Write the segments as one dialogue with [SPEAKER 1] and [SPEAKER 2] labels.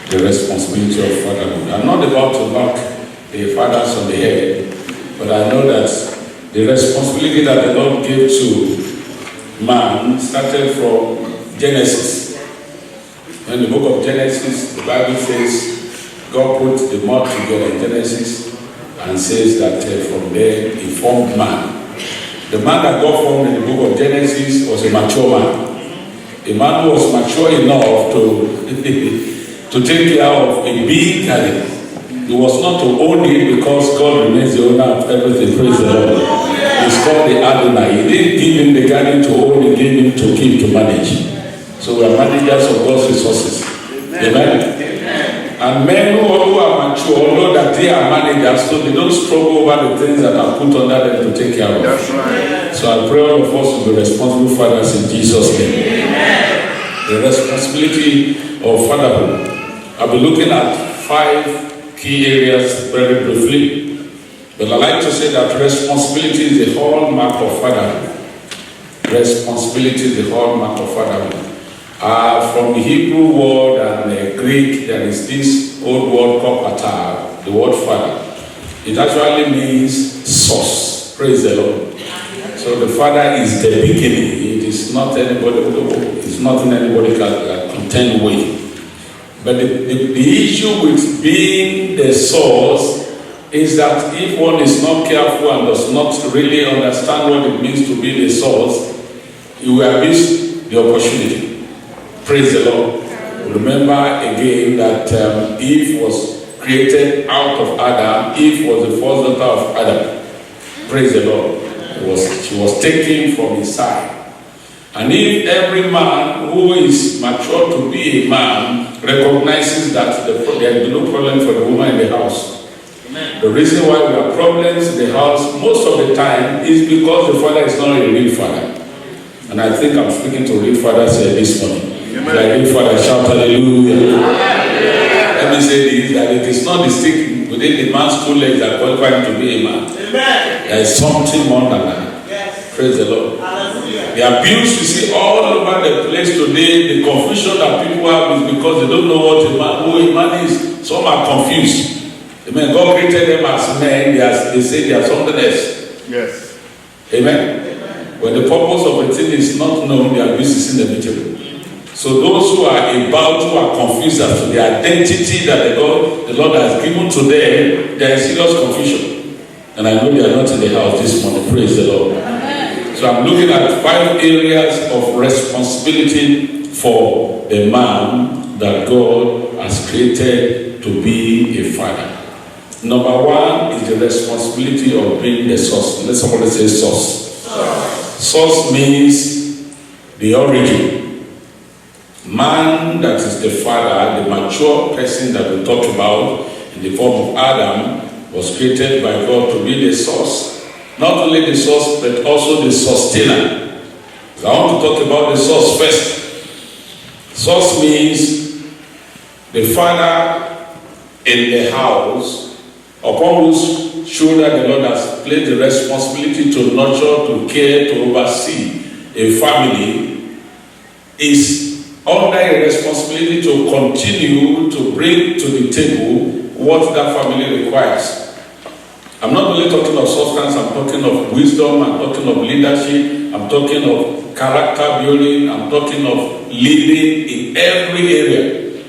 [SPEAKER 1] the responsibility of fatherhood. I'm not about to knock the fathers on the head, but I know that the responsibility that the Lord gave to man started from Genesis. In the book of Genesis, the Bible says God put the mud together in Genesis and says that from there he formed man. The man that God formed in the book of Genesis was a mature man. A man who was mature enough to take care of a big garden. He was not to own it because God remains the owner of everything. Praise the Lord. It's called the Adonai. He didn't give him the garden to own, he gave him to keep, to manage. So we are managers of God's resources. Amen. And men who are mature know that they are managers, so they don't struggle over the things that are put under them to take care of.
[SPEAKER 2] That's right.
[SPEAKER 1] So I pray all of us to be responsible fathers in Jesus' name.
[SPEAKER 2] Amen.
[SPEAKER 1] The responsibility of fatherhood. I'll be looking at 5 key areas very briefly. But I like to say that responsibility is the hallmark of fatherhood. Responsibility is the hallmark of fatherhood. From the Hebrew word and the Greek, there is this old word called pater, the word father. It actually means source. Praise the Lord. So the father is the beginning. It is not anybody. It's nothing anybody can contend with. But the issue with being the source is that if one is not careful and does not really understand what it means to be the source, you will miss the opportunity. Praise the Lord. Remember again that Eve was created out of Adam. Eve was the first daughter of Adam. Praise the Lord. She was taken from his side. And if every man who is mature to be a man recognizes that there is no problem for the woman in the house. Amen. The reason why we have problems in the house most of the time is because the father is not a real father. And I think I'm speaking to real fathers here this morning. Like real father, shout hallelujah. Let me say this, that it is not the stick within the man's 2 legs that qualify him to be a man. Amen. There is something more than that. Yes. Praise the Lord. Hallelujah. The abuse you see all over the place today, the confusion that people have is because they don't know what who a man is. Some are confused. Amen. God created them as men, they say they are something else.
[SPEAKER 2] Yes.
[SPEAKER 1] Amen. When the purpose of a thing is not known, the abuse is inevitable. So those who are confused as to the identity that the Lord has given to them, there is serious confusion. And I know they are not in the house this morning. Praise the Lord. Amen. So I'm looking at 5 areas of responsibility for the man that God has created to be a father. Number 1 is the responsibility of being the source. Let somebody say source. Source means the origin. Man that is the father, the mature person that we talked about in the form of Adam, was created by God to be the source. Not only the source, but also the sustainer. So I want to talk about the source first. Source means the father in the house upon whose shoulder the Lord has placed the responsibility to nurture, to care, to oversee a family is under a responsibility to continue to bring to the table what that family requires. I'm not only talking of substance, I'm talking of wisdom, I'm talking of leadership, I'm talking of character building, I'm talking of leading in every area.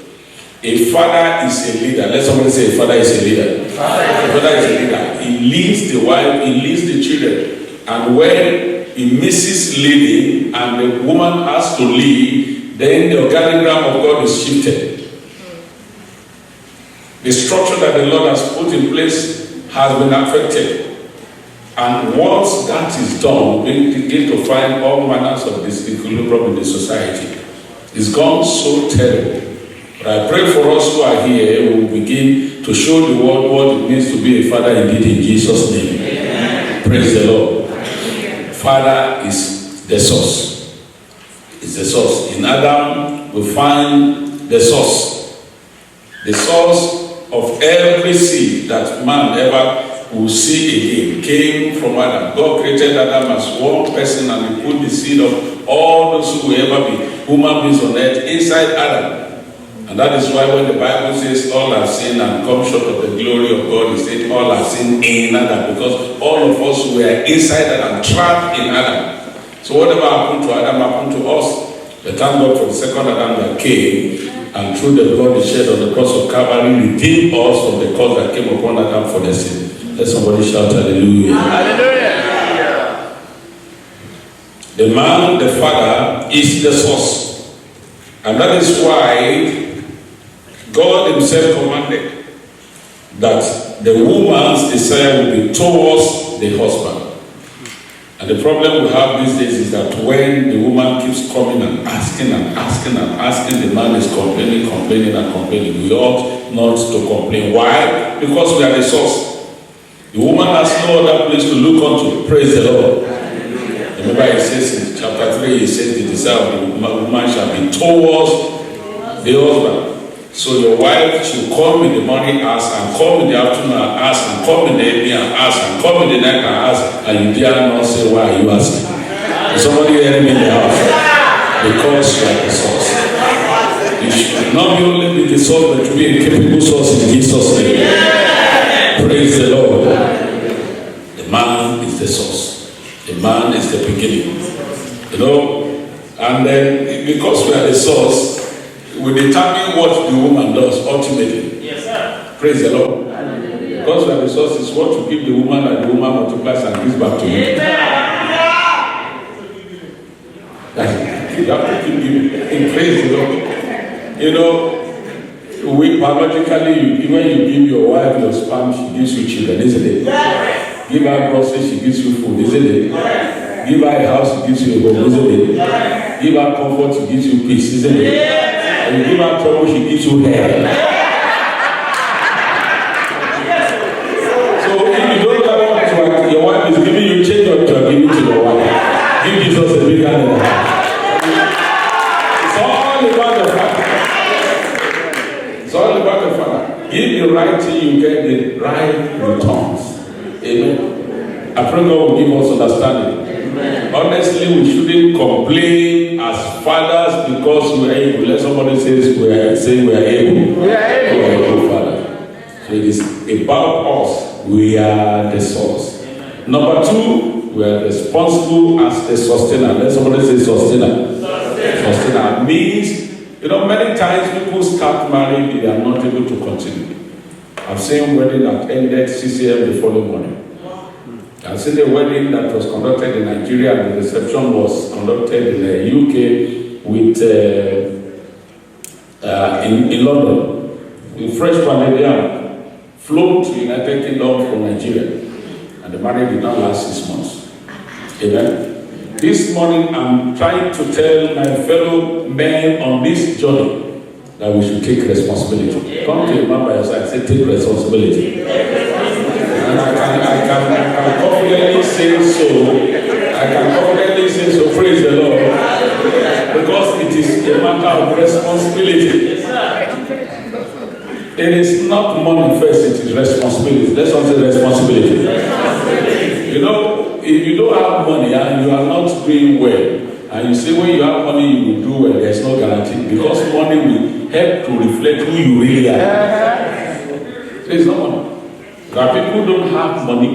[SPEAKER 1] A father is a leader. Let somebody say a father is a leader. A father is a leader. He leads the wife, he leads the children. And when he misses leading and the woman has to lead, then the organigram of God is shifted. The structure that the Lord has put in place has been affected. And once that is done, we begin to find all manners of disequilibrium in the society. It's gone so terrible. But I pray for us who are here, we will begin to show the world what it means to be a father indeed in Jesus' name. Amen. Praise the Lord. Amen. Father is the source. It's the source. In Adam, we find the source. The source of every seed that man ever will see again came from Adam. God created Adam as one person and he put the seed of all those who will ever be human beings on earth inside Adam. And that is why when the Bible says all have sinned and come short of the glory of God, it says all have sinned in Adam, because all of us were inside Adam, trapped in Adam. So whatever happened to Adam happened to us. But thank God for the second Adam that came, and through the blood he shed on the cross of Calvary, redeemed us from the curse that came upon Adam for the sin. Let somebody shout hallelujah.
[SPEAKER 2] Hallelujah.
[SPEAKER 1] The man, the father, is the source. And that is why God himself commanded that the woman's desire will be towards the husband. And the problem we have these days is that when the woman keeps coming and asking, the man is complaining. We ought not to complain. Why? Because we are the source. The woman has no other place to look unto. Praise the Lord. Remember it says in chapter 3, it says the desire of the woman shall be towards the husband. So your wife should come in the morning, ask, and come in the afternoon, and ask, and come in the evening, and ask, and come in the night, and ask, and you dare not say, why are you asking? Is somebody hearing me in the house? Because you are the source. You should not only be the source, but to be a capable source in Jesus' name. Praise the Lord. The man is the source. The man is the beginning. You know, and then because we are the source, we determine what the woman does ultimately.
[SPEAKER 2] Yes, sir.
[SPEAKER 1] Praise the Lord. Because we are the source is what to give the woman, and the woman multiplies and gives back to you. You have to keep giving. Praise the Lord. You know, we biologically, when you give your wife your sperm, she gives you children, isn't it? Yes. Give her groceries, she gives you food, isn't it? Yes. Give her a house, she gives you a home, isn't it? Yes. Give her comfort, she gives you peace, isn't it? Yes. And you give her trouble, she gives you hair. So if you don't know what your wife is giving you, change what you are giving to your wife. Give Jesus a big hand. It's all about the Father. It's all about the Father. Give the right thing, you get the right returns. Amen. I pray God will give us understanding. Honestly, we shouldn't complain as fathers because we are able. Let somebody say we are able. We are able, Father. So it is about us. We are the source. Number two, we are responsible as the sustainer. Let somebody say sustainer. Sustainer means, you know, many times people start marriage, they are not able to continue. I've seen wedding that ended 6 a.m. the following morning. I've seen a wedding that was conducted in Nigeria, and the reception was conducted in the UK with in London. A fresh Canadian flown to United Kingdom from Nigeria, and the marriage did not last 6 months. Amen. This morning, I'm trying to tell my fellow men on this journey that we should take responsibility. Come to a man by your side and say, take responsibility. And I can confidently say so. Praise the Lord. Because it is a matter of responsibility. It is not money first, it is responsibility. Let's not say responsibility. You know, if you don't have money and you are not doing well, and you say when you have money you will do well, there's no guarantee. Because money will help to reflect who you really are. So it's not money. There are people who don't have money,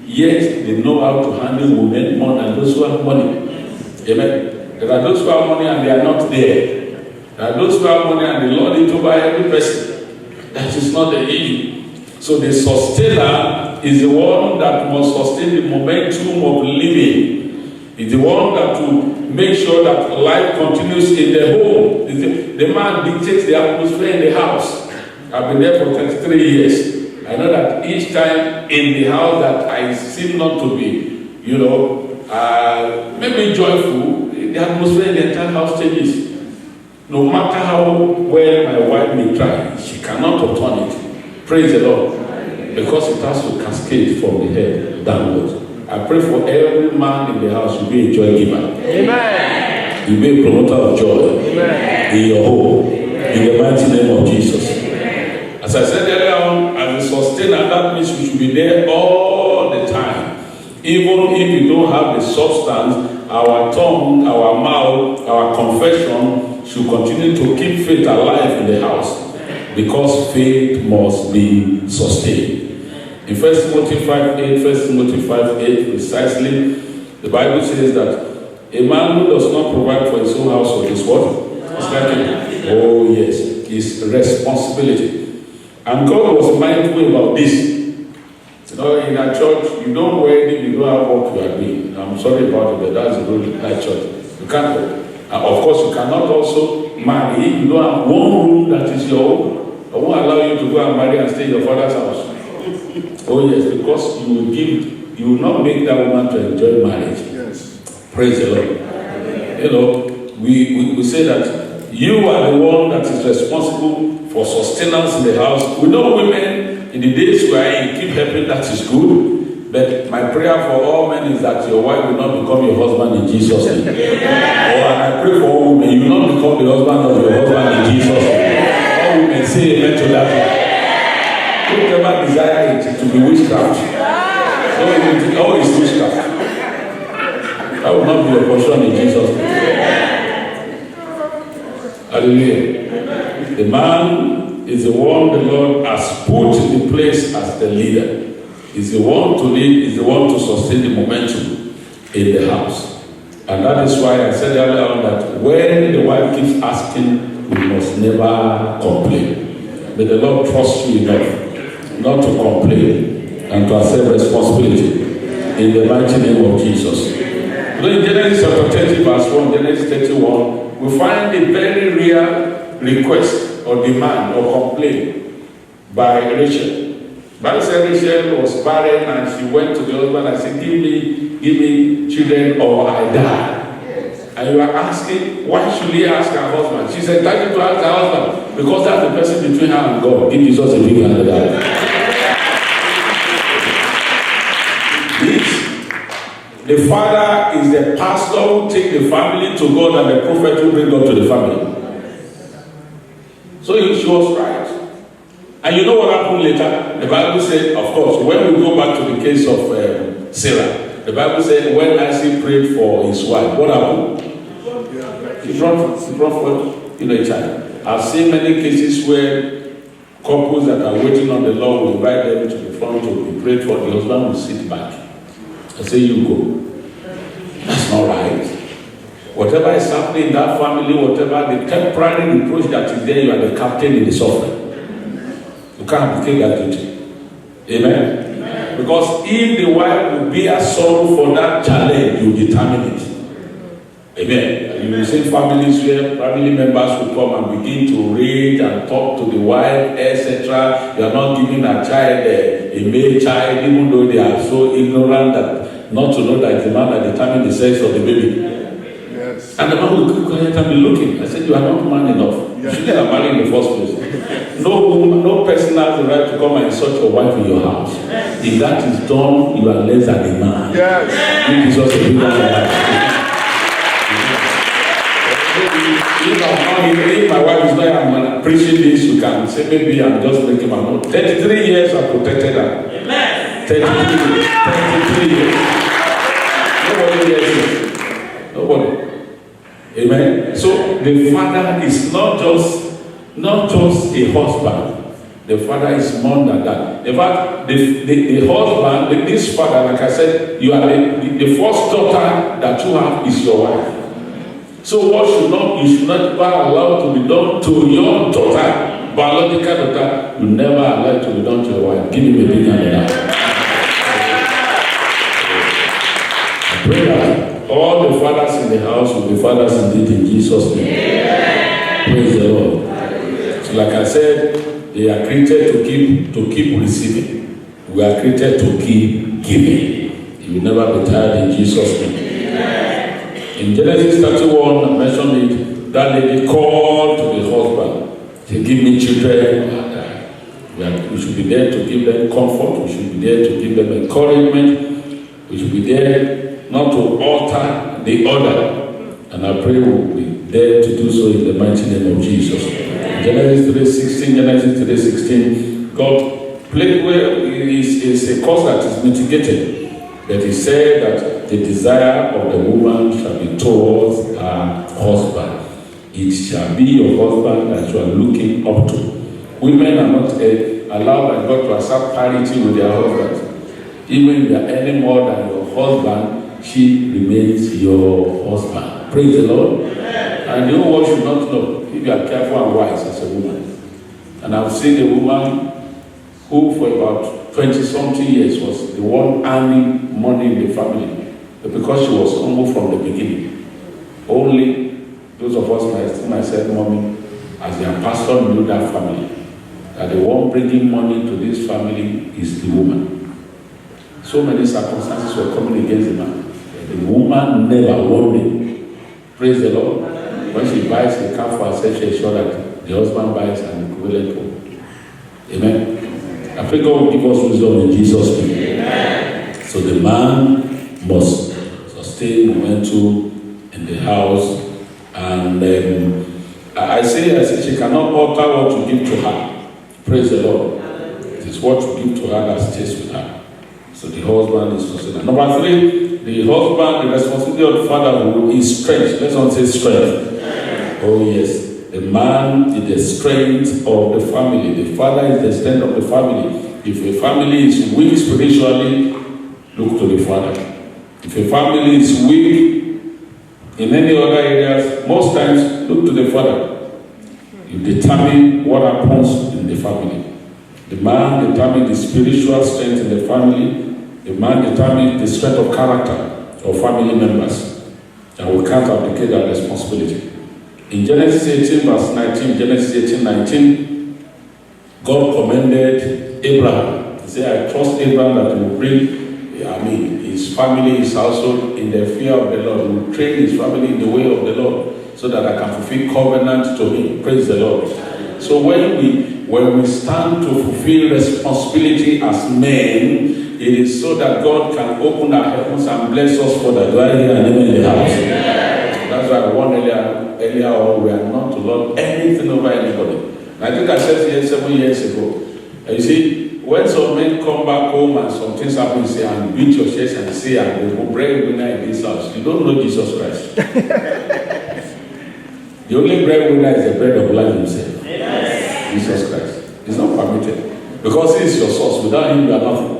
[SPEAKER 1] yet they know how to handle women more than those who have money. Amen. There are those who have money and they are not there. There are those who have money and they lord it over every person. That is not the issue. So the sustainer is the one that must sustain the momentum of living. It's the one that will make sure that life continues in the home. The man dictates the atmosphere in the house. I've been there for 33 years. I know that each time in the house that I seem not to be, you know, maybe joyful, the atmosphere in the entire house changes. No matter how well my wife may try, she cannot upturn it. Praise the Lord. Because it has to cascade from the head downwards. I pray for every man in the house to be a joy giver.
[SPEAKER 2] Amen.
[SPEAKER 1] You be a promoter of joy.
[SPEAKER 2] Amen.
[SPEAKER 1] In your home. In the mighty name of Jesus. As I said earlier on, as a sustainer, that means we should be there all the time. Even if you don't have the substance, our tongue, our mouth, our confession should continue to keep faith alive in the house, because faith must be sustained. In 1 Timothy 5:8, 1 Timothy 5:8, precisely, the Bible says that a man who does not provide for his own household is what? It's like, oh yes, it's responsibility. And God was mindful about this. You know, in a church, you don't wear it, you don't have work you are doing. I'm sorry about it, but that's the rule in that church. You can't. And of course, you cannot also marry if you don't have one room that is your own. I won't allow you to go and marry and stay in your father's house. Oh yes, because you will not make that woman to enjoy marriage. Yes. Praise the Lord. You know, we say that you are the one that is responsible for sustenance in the house. We know women in the days where you keep helping, that is good. But my prayer for all men is that your wife will not become your husband in Jesus' name. Or I pray for all women, you will not become the husband of your husband in Jesus' name. All women say amen to that. Don't ever desire it to be witchcraft. Don't even think, oh, it's witchcraft. That will not be your portion in Jesus' name. Hallelujah. The man is the one the Lord has put in the place as the leader. Is the one to lead, is the one to sustain the momentum in the house. And that is why I said earlier on that when the wife keeps asking, we must never complain. May the Lord trust you enough not to complain and to accept responsibility in the mighty name of Jesus. So in Genesis chapter 30 verse 1, Genesis 31, we find a very rare request or demand or complaint by Rachel. Bible said Rachel was barren and she went to the husband and said, give me children or I die. And you are asking, why should he ask her husband? She said, thank you to ask her husband, because that's the person between her and God. Give Jesus a big hand of that. The father is the pastor who take the family to God and the prophet who bring God to the family. So she was right. And you know what happened later? The Bible said, of course, when we go back to the case of Sarah, the Bible said when Isaac prayed for his wife, what happened? He brought forth a child. I've seen many cases where couples that are waiting on the Lord will invite them to the front to be prayed for. The husband will sit back and say, you go. That's not right. Whatever is happening in that family, whatever the temporary reproach that is there, you are the captain in the suffering. You can't take that duty. Amen? Because if the wife will bear sorrow for that challenge, you determine it. Amen. You will see families where family members will come and begin to rage and talk to the wife, etc. You are not giving a child a male child, even though they are so ignorant that not to know that the man that determines the sex of the baby. Yes. And the man will keep quiet and be looking. I said, you are not man enough. You shouldn't have married in the first place. No person has the right to come and insult your wife in your house. If that is done, you are less than a man. Yes. It is just a big man. If my wife is not preaching this, you can say maybe I'm just making my own. 33 years I protected her. Amen. 33 years. Nobody hears it. Nobody. Amen. So the father is not just a husband. The father is more than that. In fact, the husband, this father, like I said, you are the first daughter that you have is your wife. So what you should not allow to be done to your daughter, biological daughter, you never allow it to be done to your wife. Give him a big hand now. I pray that all the fathers in the house will be fathers indeed in Jesus' name. Yeah. Praise the Lord. So like I said, they are created to keep receiving. We are created to keep giving. You will never be tired in Jesus' name. In Genesis 31, I mentioned it, that lady called to the husband to give me children. We should be there to give them comfort. We should be there to give them encouragement. We should be there not to alter the order. And I pray we'll be there to do so in the mighty name of Jesus. Genesis 3:16, God played where is a cause that is mitigated. But he said that the desire of the woman shall be towards her husband. it shall be your husband that you are looking up to. Women are not allowed by God to accept parity with their husbands. Even if they are earning more than your husband, she remains your husband. Praise the Lord. And the whole world should not know if you are careful and wise as a woman. And I've seen a woman who for about 20-something years was the one earning money in the family. But because she was humble from the beginning, only those of us might say, mommy, as their pastor knew that family, that the one bringing money to this family is the woman. So many circumstances were coming against the man. The woman never worried. Praise the Lord. When she buys a car for herself, she is sure that the husband buys an equivalent home. Amen. I pray God will give us wisdom in Jesus' name. Amen. So the man must sustain momentum in the house. And I say she cannot alter what you give to her. Praise the Lord. It is what you give to her that stays with her. So the husband is sustained. Number 3, the husband, the responsibility of the father is strength. Let's not say strength. Oh yes. The man is the strength of the family. The father is the strength of the family. If a family is weak spiritually, look to the father. If a family is weak in any other areas, most times look to the father. You determine what happens in the family. The man determines the spiritual strength in the family. The man determines the strength of character of family members. And we can't abdicate that responsibility. In Genesis 18, verse 19, Genesis 18, 19, God commended Abraham. He said, I trust Abraham that he will bring, his family, his household in the fear of the Lord. He will train his family in the way of the Lord so that I can fulfill covenant to him. Praise the Lord. So when we stand to fulfill responsibility as men, it is so that God can open our heavens and bless us for the glory and amen in the house. That's why I warned earlier on, we are not to lord anything over anybody. And I think I said here 7 years ago. And you see, when some men come back home and some things happen, you say, and beat your chest and say, I'm the breadwinner in this house. You don't know Jesus Christ. The only breadwinner is the bread of life himself. Jesus Christ. It's not permitted. Because he is your source. Without him, you are nothing.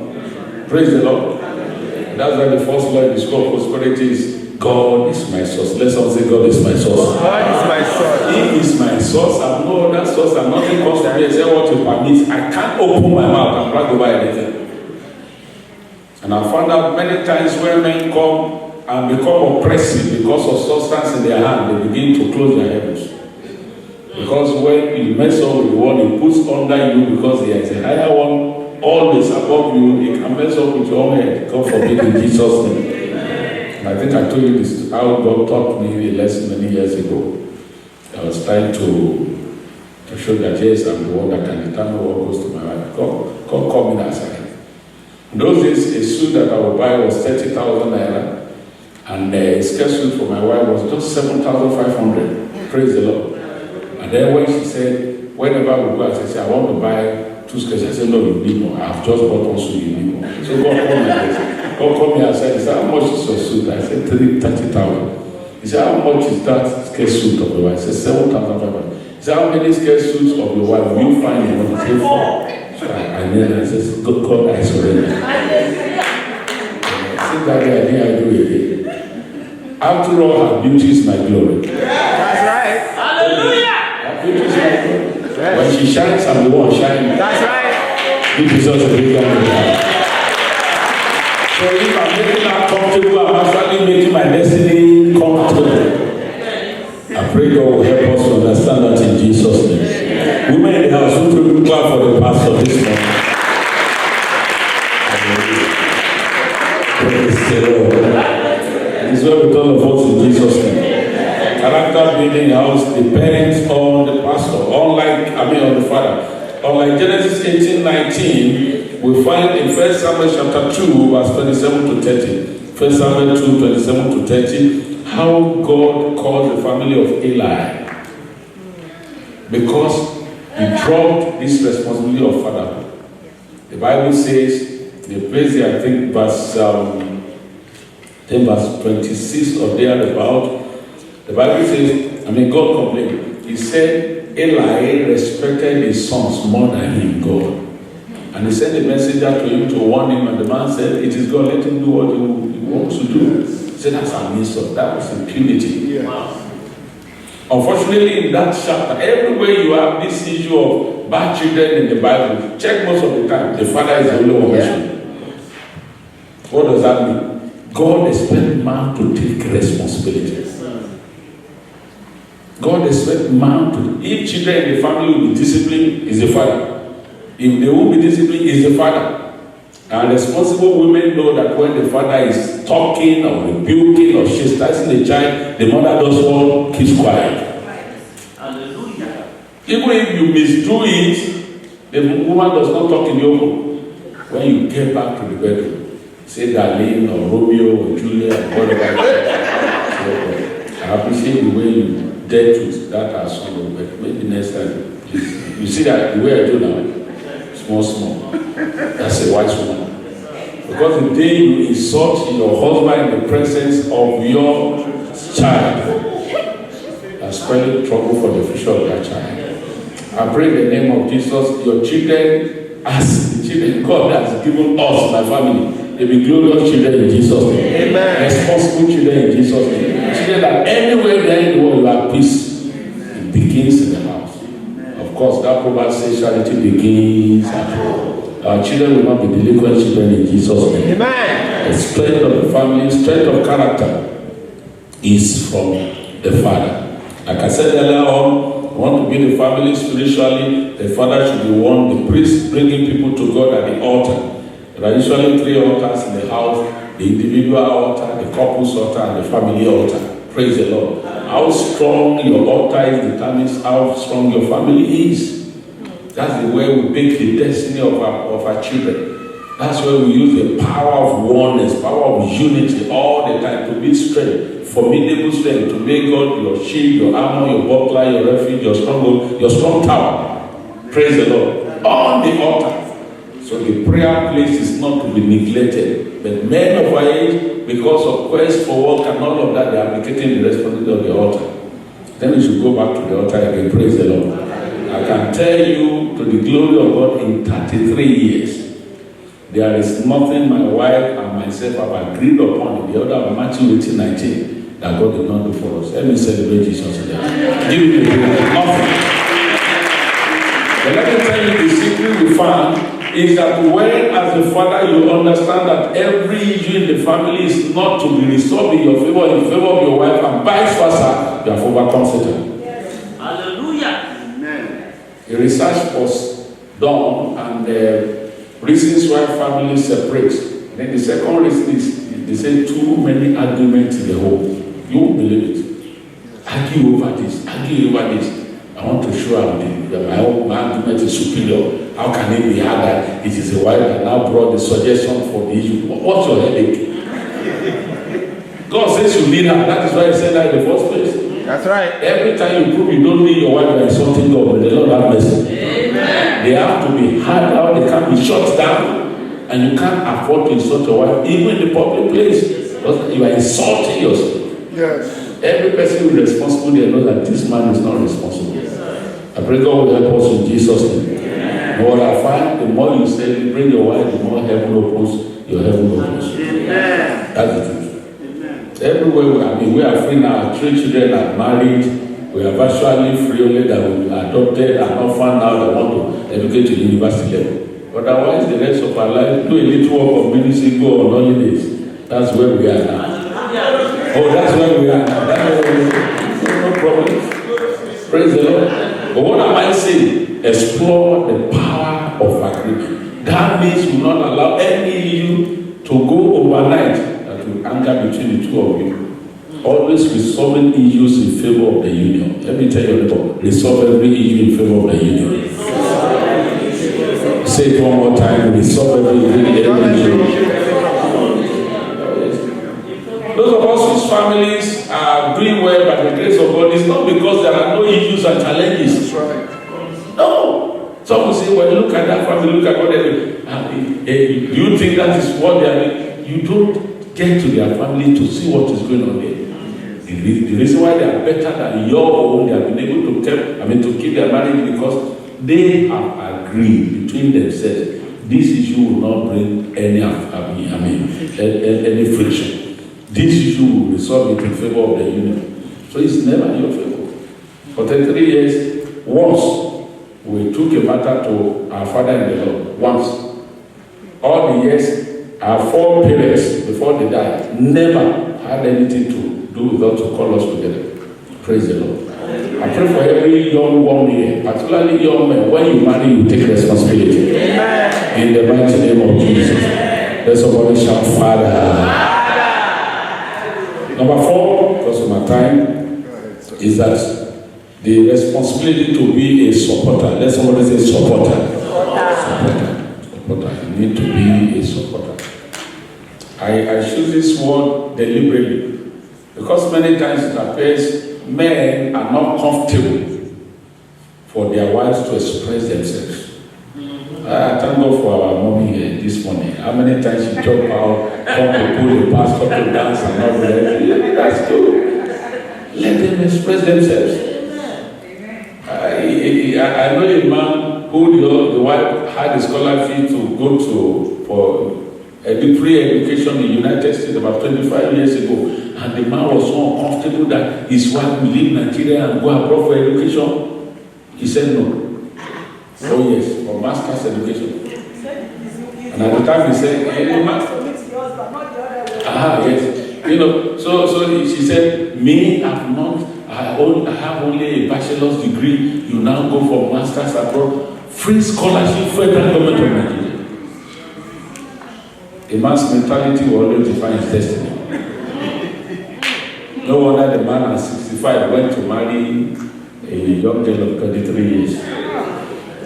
[SPEAKER 1] Praise the Lord. That's why the first law in the school of prosperity is God is my source. Let's all say God is my source.
[SPEAKER 2] God is my source.
[SPEAKER 1] He is my source. I have no other source and nothing comes to me except what you permit. I can't open my mouth and brag over anything. And I found out many times when men come and become oppressive because of substance in their hand, they begin to close their heavens. Because when you mess up with the one, he puts under you because there is a higher one always above you. He can mess up with your own head. God forbid in Jesus' name. And I think I told you this, how God taught me a lesson many years ago. I was trying to show that yes, I'm the one that can determine what goes to my wife. God called me that second. In those days, a suit that I would buy was 30,000 naira, and a skirt suit for my wife was just 7,500. Praise the Lord. And then when she said, whenever we go, I said, I want to buy 2 skirts. I said, no, you need more. I've just bought 1 suit, you need more. So God called me. God called me and said, how much is your suit? I said, 30,000. He said, how much is that skirt suit of your wife? I said, 7,500. He said, how many skirt suits of your wife will you find in one? He said, 4. So I said, God, I surrender. I said, Daddy, I didn't do it. After all, her beauty is my glory.
[SPEAKER 2] That's right.
[SPEAKER 3] Hallelujah.
[SPEAKER 1] Her beauty is my glory. When she shines, I'm the one shining.
[SPEAKER 2] That's right.
[SPEAKER 1] Give Jesus a big hand. So if I'm making that comfortable, I'm actually making my destiny comfortable. I pray God will help us to understand that in Jesus' name. Women in the house, who will clap for the pastor this morning? Praise the Lord. This is what we tell of us in Jesus' name. Character building in the house depends on the pastor, on the father. Unlike Genesis 18:19, we find in 1 Samuel chapter 2, verse 27 to 30. 1 Samuel 2, 27 to 30, how God calls the family of Eli. Because he dropped this responsibility of fatherhood. The Bible says, the place there, I think verse 26 or thereabout, the Bible says, I mean, God complained. He said, Eli respected his sons more than him, God. And he sent a messenger to him to warn him, and the man said, it is God, let him do what he wants to do. He said, that's an insult. That was impunity.
[SPEAKER 2] Yeah.
[SPEAKER 1] Unfortunately, in that chapter, everywhere you have this issue of bad children in the Bible, check most of the time, the father is the only one mentioned. What does that mean? God expects man to take responsibility. God expects man to, if children in the family will be disciplined, is the father. If they won't be disciplined, is the father. And responsible women know that when the father is talking or rebuking or chastising the child, the mother does what? Keeps quiet.
[SPEAKER 3] Hallelujah.
[SPEAKER 1] Even if you misdo it, the woman does not talk in the open. When you get back to the bedroom, say Darlene or Romeo or Julia or whatever. So, I appreciate the way you dealt with that as son, but maybe next time, please. You see that the way I do now, small. That's a wise woman. Because the day you insult your husband in the presence of your child, that's spelling trouble for the future of that child. I pray in the name of Jesus, your children, as the children God has given us, my family, they be glorious children in Jesus' name.
[SPEAKER 2] Amen.
[SPEAKER 1] Responsible children in Jesus' name. Children that anywhere there in the world you have peace, it begins in the house. Of course, that proverb says charity begins at home. Our children will not be delinquent children in Jesus' name.
[SPEAKER 2] Amen.
[SPEAKER 1] The strength of the family, strength of character is from the father. Like I said earlier on, we want to build the family spiritually. The father should be one, the priest bringing people to God at the altar. There are usually 3 altars in the house: the individual altar, the couple's altar, and the family altar. Praise the Lord. How strong your altar is determines how strong your family is. That's the way we make the destiny of our children. That's where we use the power of oneness, power of unity all the time to build strength, formidable strength, to make God your shield, your armor, your buckler, your refuge, your stronghold, your strong tower. Praise the Lord. On the altar. So the prayer place is not to be neglected. But men of our age, because of quest for work and all of that, they are abdicating the responsibility of the altar. Then we should go back to the altar again. Praise the Lord. I can tell you, to the glory of God, in 33 years, there is nothing my wife and myself have agreed upon in the order of Matthew 18:19 that God did not do for us. Let me celebrate Jesus today. Give me the glory. Nothing. But let me tell you the secret we found is that when, as a father, you understand that every issue in the family is not to be resolved in your favor, in favor of your wife, and vice versa, you have overcome Satan.
[SPEAKER 3] Hallelujah.
[SPEAKER 1] A research was done, and the reasons why families separate. Then the second reason is they say too many arguments in the home. You won't believe it. Argue over this, argue over this. I want to show them that my argument is superior. How can it be harder? It is a wife that now brought the suggestion for the issue. What's your headache? God says you need her. That is why He said that in the first place.
[SPEAKER 2] That's right. Every
[SPEAKER 1] time you prove you don't need your wife, you are insulting God, but the Lord have mercy.
[SPEAKER 3] Amen.
[SPEAKER 1] They have to be hard out, they can't be shut down, and you can't afford to insult your wife, even in the public place. Because you are insulting yourself.
[SPEAKER 2] Yes.
[SPEAKER 1] Every person who is responsible, they know that this man is not responsible. I pray God will help us in Jesus' name. And what I find, the more you say, bring your wife, the more heaven opens, your heaven opens. That's the truth. Everywhere we are free now. 3 children are married. We are virtually free, only that we adopted and orphan now that want to educate to university level. But otherwise, the rest of our life, do a little work of ministry, go on holidays. That's where we are now. Oh, that's where we are now. That's where we are. No problem. Praise the Lord. But what am I saying? Explore the power of agreement. That means we will not allow any issue to go overnight. Anger between the two of you. Always resolving issues in favor of the union. Let me tell you, neighbor, resolve every issue in favor of the union. Say it one more time. Resolve every issue. Those of us whose families are doing well by the grace of God, it's not because there are no issues and challenges. No. Some will say, well, look at that family, look at what they do. Do you think that is what they are doing? You don't get to their family to see what is going on there. The reason why they are better than your own, they have been able to keep their marriage because they have agreed between themselves. This issue will not bring any friction. This issue will resolve it in favor of the union. So it's never in your favor. For 33 years, once we took a matter to our father in the Lord, once. All the years, our 4 parents, before they died, never had anything to do with us to call us together. Praise the Lord. I pray for every young woman here, particularly young men, when you marry, you take responsibility. Amen. In the mighty name of Jesus. Let somebody shout, Father. Number 4, because of my time, is that the responsibility to be a supporter. Let somebody say supporter. Supporter. You need to be a supporter. I choose this word deliberately because many times it appears men are not comfortable for their wives to express themselves. I thank God for our mommy here this morning. How many times she talked about come to pull the pastor to dance and all that. That's true. Let them express themselves. I know a man who the wife had a scholarship to go for a free education in the United States about 25 years ago, and the man was so uncomfortable that his wife would leave Nigeria and go abroad for education. He said no. Oh yes, for master's education. And at the time he said, hey, yes. So she said, me, I have only a bachelor's degree. You now go for master's abroad. Free scholarship, federal government of Nigeria. A man's mentality will always define his destiny. No wonder the man at 65 went to marry a young girl of 23 years.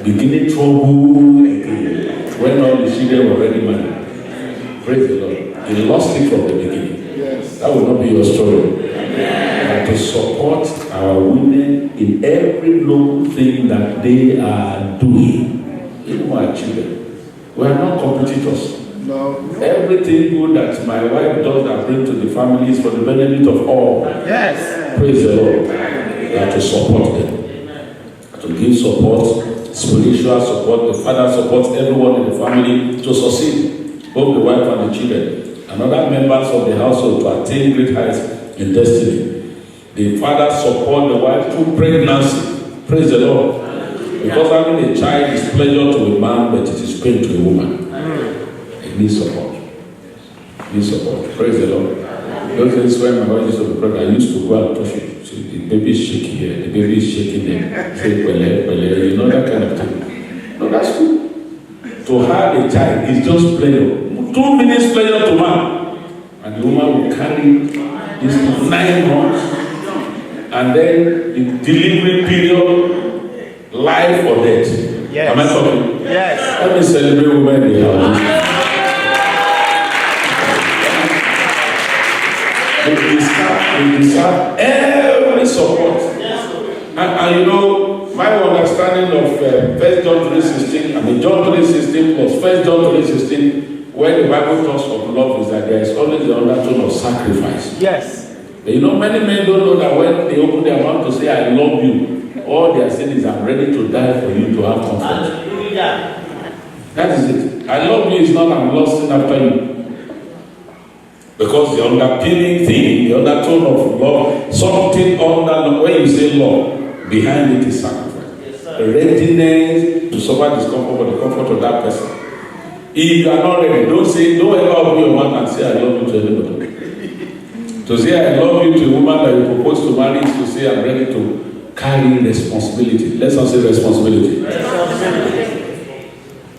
[SPEAKER 1] Beginning trouble again when all the children were already married. Praise the Lord. He lost it from the beginning. Yes. That will not be your story. But to support our women in every noble thing that they are doing, even our children. We are not competitors. No. Everything good that my wife does that brings to the family is for the benefit of all. Yes. Praise the Lord. We have to support them. To give support, spiritual support. The father supports everyone in the family to succeed, both the wife and the children, and other members of the household to attain great heights in destiny. The father supports the wife through pregnancy. Praise the Lord. Because having a child is pleasure to a man, but it is pain to a woman. Need support. Need support. Praise the Lord. Those days when my wife used to be pregnant, I used to go and touch it. See, the baby is shaking here, the baby is shaking there. Say, pele, you know, that kind of thing. No, that's good. To have a child is just pleasure. 2 minutes pleasure to man. And the woman will carry this 9 months. And then the delivery period, life or death. Yes. Am I talking? Yes. Let me celebrate women in the house. They deserve every support. And you know, my understanding of 1 John 3:16, John 3:16 plus 1 John 3:16, where the Bible talks of love is that there is always the undertone of sacrifice. Yes. But you know, many men don't know that when they open their mouth to say, I love you, all they are saying is, I'm ready to die for you to have comfort. That is it. I love you is not I'm lusting after you. Because the underpinning thing, the undertone of love, something under, when you say love, behind it is sacrifice. Yes, readiness to suffer discomfort for the comfort of that person. If you are not ready, don't ever open your mouth and say, I love you to anybody. To say, I love you to a woman that you propose to marry is to say, I'm ready to carry responsibility. Let's not say responsibility.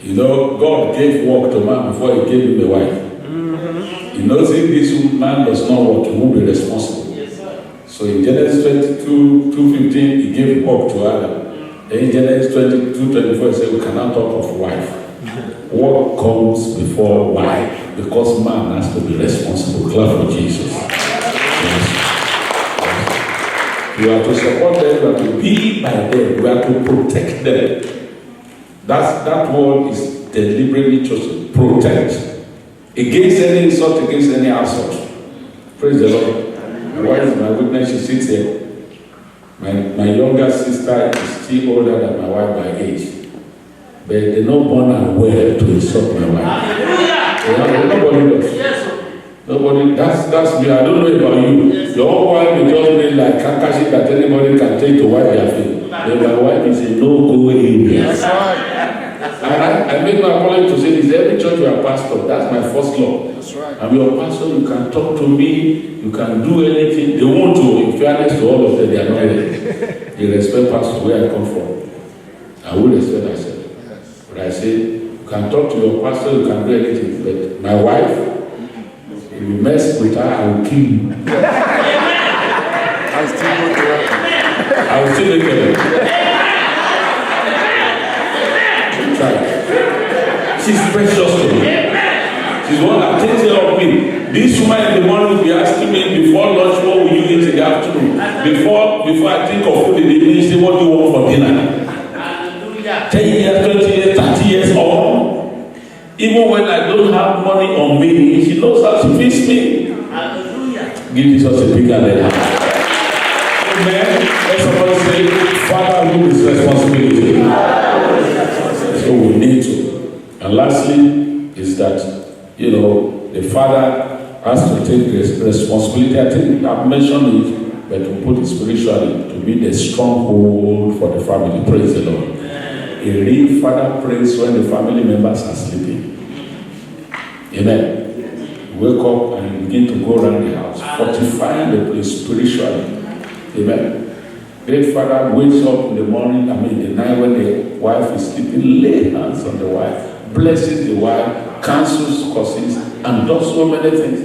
[SPEAKER 1] You know, God gave work to man before he gave him a wife. He knows if this man does not work, he won't be responsible. Yes, so in Genesis 22:15, he gave work to Adam. Then in Genesis 22:24, he said, we cannot talk of wife. Work comes before wife because man has to be responsible. Clap for Jesus. Yes. You have to support them, you have to be by them, you have to protect them. That word is deliberately chosen. Protect. Against any insult, against any assault. Praise the Lord. My wife is my witness, she sits here. My younger sister is still older than my wife by age. But they're not born and well to insult my wife.
[SPEAKER 3] Hallelujah.
[SPEAKER 1] Nobody does.
[SPEAKER 3] Yes.
[SPEAKER 1] Nobody, that's me. I don't know about you.
[SPEAKER 3] Yes.
[SPEAKER 1] Your own wife will just be like kakashi that anybody can take to wipe their feet. But my wife is a no-go area.
[SPEAKER 3] Yes.
[SPEAKER 1] And I make my apology to say this. Every church you are pastor, that's my first law.
[SPEAKER 2] That's right.
[SPEAKER 1] I'm your pastor, you can talk to me, you can do anything. They want to, in fairness to all of them, they are not ready. They respect pastor where I come from. I will respect myself.
[SPEAKER 2] Yes.
[SPEAKER 1] But I say, you can talk to your pastor, you can do anything. But my wife, if you mess with her, I will kill you.
[SPEAKER 2] I still go to work.
[SPEAKER 1] I will still make her. Try. She's precious to me. She's the one that takes care of me. This woman in the morning will be asking me before lunch, what will you eat in the afternoon? Before I think of food in the evening, she say, what do you want for dinner?
[SPEAKER 3] Hallelujah.
[SPEAKER 1] 10 years, 20 years, 30 years on. Even when I don't have money on me, she knows how to feed me.
[SPEAKER 3] Hallelujah.
[SPEAKER 1] Give Jesus a big hand. Amen. Let somebody say, fatherhood is responsibility. So we need to. And lastly, is that, the father has to take responsibility. I think I've mentioned it, but to put it spiritually, to be the stronghold for the family. Praise the Lord. A real father prays when the family members are sleeping. Amen. Wake up and begin to go around the house, fortifying the place spiritually. Amen. Great father wakes up in the morning, the night when the wife is sleeping, lay hands on the wife, blesses the wife, cancels curses, and does so many things.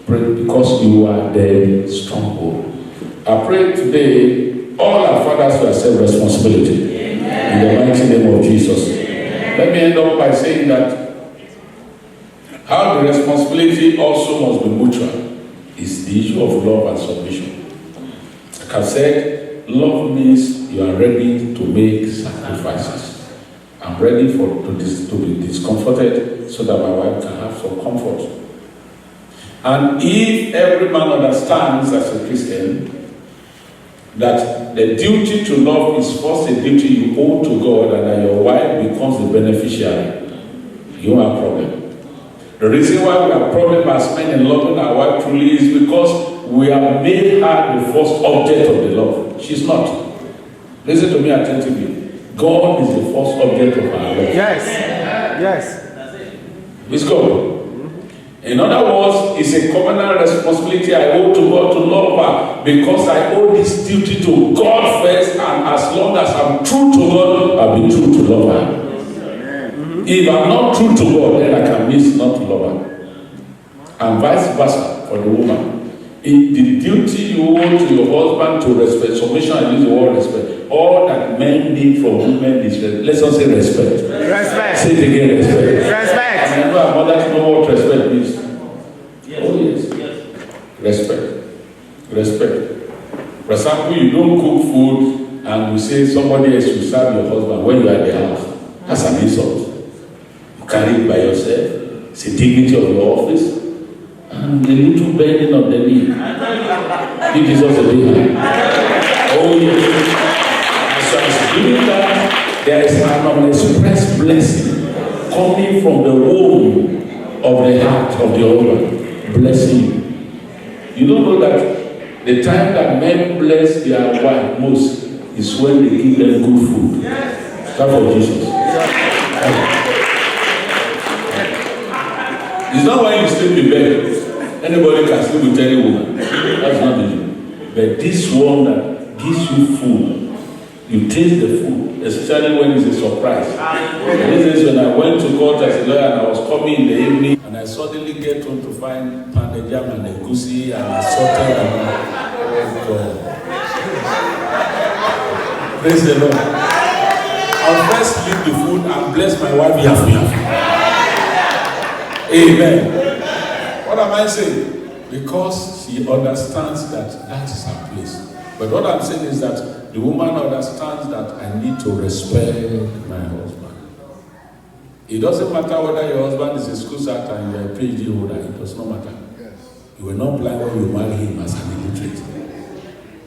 [SPEAKER 1] Pray because you are the stronghold. I pray today, all our fathers will accept responsibility. Amen. In the mighty name of Jesus. Amen. Let me end up by saying that how the responsibility also must be mutual is the issue of love and submission. Like I've said, love means you are ready to make sacrifices. I'm ready to be discomforted so that my wife can have some comfort. And if every man understands as a Christian that the duty to love is first a duty you owe to God and that your wife becomes the beneficiary, you have a problem. The reason why we have a problem as men in loving our wife truly is because we have made her the first object of the love. She's not. Listen to me attentively. God is the first object of our love.
[SPEAKER 2] Yes. Yes.
[SPEAKER 1] It's God. In other words, it's a covenant responsibility I owe to God to love her because I owe this duty to God first, and as long as I'm true to God, I'll be true to love her. If I'm not true to God, then I can miss not to love her. And vice versa for the woman. If the duty you owe to your husband to respect, submission, I use the word respect. All that men need from women is respect. Let's not say respect.
[SPEAKER 2] Respect.
[SPEAKER 1] Say it again, respect.
[SPEAKER 2] Respect.
[SPEAKER 1] And I know our mothers know what respect means.
[SPEAKER 3] Yes.
[SPEAKER 1] Oh yes.
[SPEAKER 3] Yes.
[SPEAKER 1] Respect. Respect. For example, you don't cook food and you say somebody else will serve your husband when you are at the house. That's an insult. You carry it by yourself. It's the dignity of your office. And a little bending of the knee. Give Jesus a big hand. Oh yes. As I was doing that, there is an unexpressed blessing coming from the womb of the heart of the husband. Blessing you. You don't know that the time that men bless their wife most is when they give them good food. Start for Jesus. It's not when you sleep in bed. Anybody can sleep with any woman. That's not the thing. But this one that gives you food, you taste the food, especially when it's a surprise. This is when I went to court as a lawyer and I was coming in the evening and I suddenly get home to find pounded jam and a goosey and a sauteed and oh God. Praise the Lord. I'll first leave the food and bless my wife. Amen. What am I saying? Because she understands that that is her place. But what I'm saying is that the woman understands that I need to respect my husband. It doesn't matter whether your husband is a school sat and you're a PhD holder. It does not matter.
[SPEAKER 2] Yes.
[SPEAKER 1] You were not blind when you married him as an illiterate.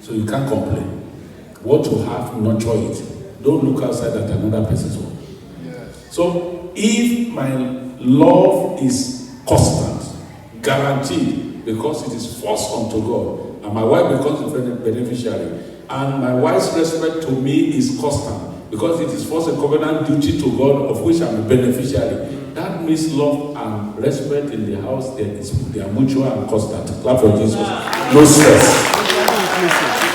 [SPEAKER 1] So you can't complain. What you have, nurture it. Don't look outside at another person's home. Yes. So if my love is constant, guaranteed, because it is forced unto God, and my wife becomes a beneficiary, and my wife's respect to me is constant, because it is first a covenant duty to God of which I'm a beneficiary. That means love and respect in the house, they are mutual and constant. Clap for Jesus. No stress.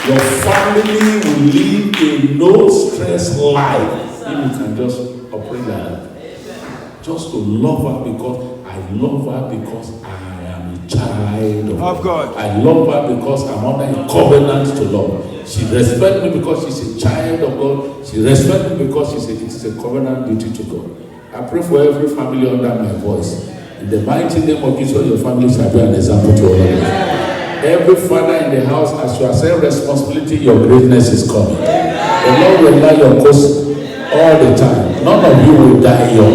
[SPEAKER 1] Your family will live a no stress life if you can just operate like that. Just to love her because I love her because I am a child of God. I love her because I'm under a covenant to love. She respects me because she's a child of God. She respects me because it is a covenant duty to God. I pray for every family under my voice. In the mighty name of Jesus, your family shall be an example to all of us. Every father in the house, as you accept responsibility, your greatness is coming. The Lord will allow your course all the time. None of you will die young.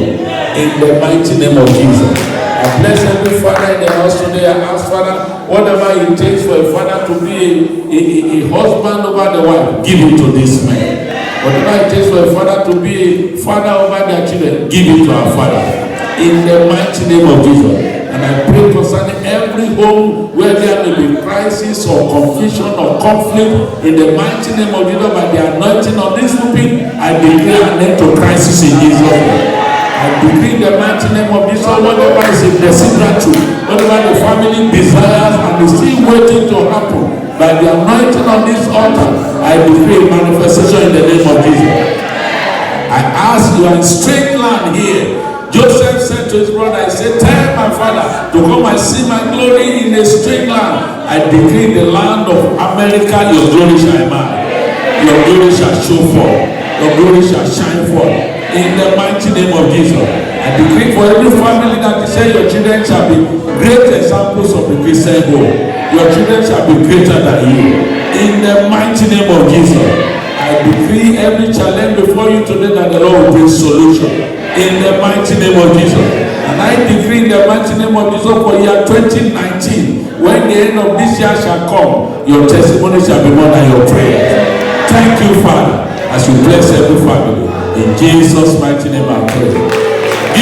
[SPEAKER 1] In the mighty name of Jesus. I bless every father in the house today. I ask, Father, whatever it takes for a father to be a husband over the wife, give it to this man. Whatever it takes for a father to be a father over their children, give it to our Father. In the mighty name of Jesus. And I pray concerning every home where there may be crisis or confusion or conflict, in the mighty name of Jesus, by the anointing of this pulpit, I declare an end to crisis in Jesus' name. I decree in the mighty name of Jesus, whatever is in the secret, whatever the family desires and is still waiting to happen, by the anointing of this altar, I decree manifestation in the name of Jesus. I ask you in straight land here. Joseph said to his brother, I said, tell my father to come and see my glory in a straight land. I decree in the land of America, your glory shall emerge. Your glory shall show forth. Your glory shall shine forth. In the mighty name of Jesus. I decree for every family that you say your children shall be great examples of the Christian goal. Your children shall be greater than you. In the mighty name of Jesus. I decree every challenge before you today that the Lord will bring solution. In the mighty name of Jesus. And I decree in the mighty name of Jesus for year 2019, when the end of this year shall come, your testimony shall be more than your prayer. Thank you, Father, as you bless every family. In Jesus' mighty name I pray.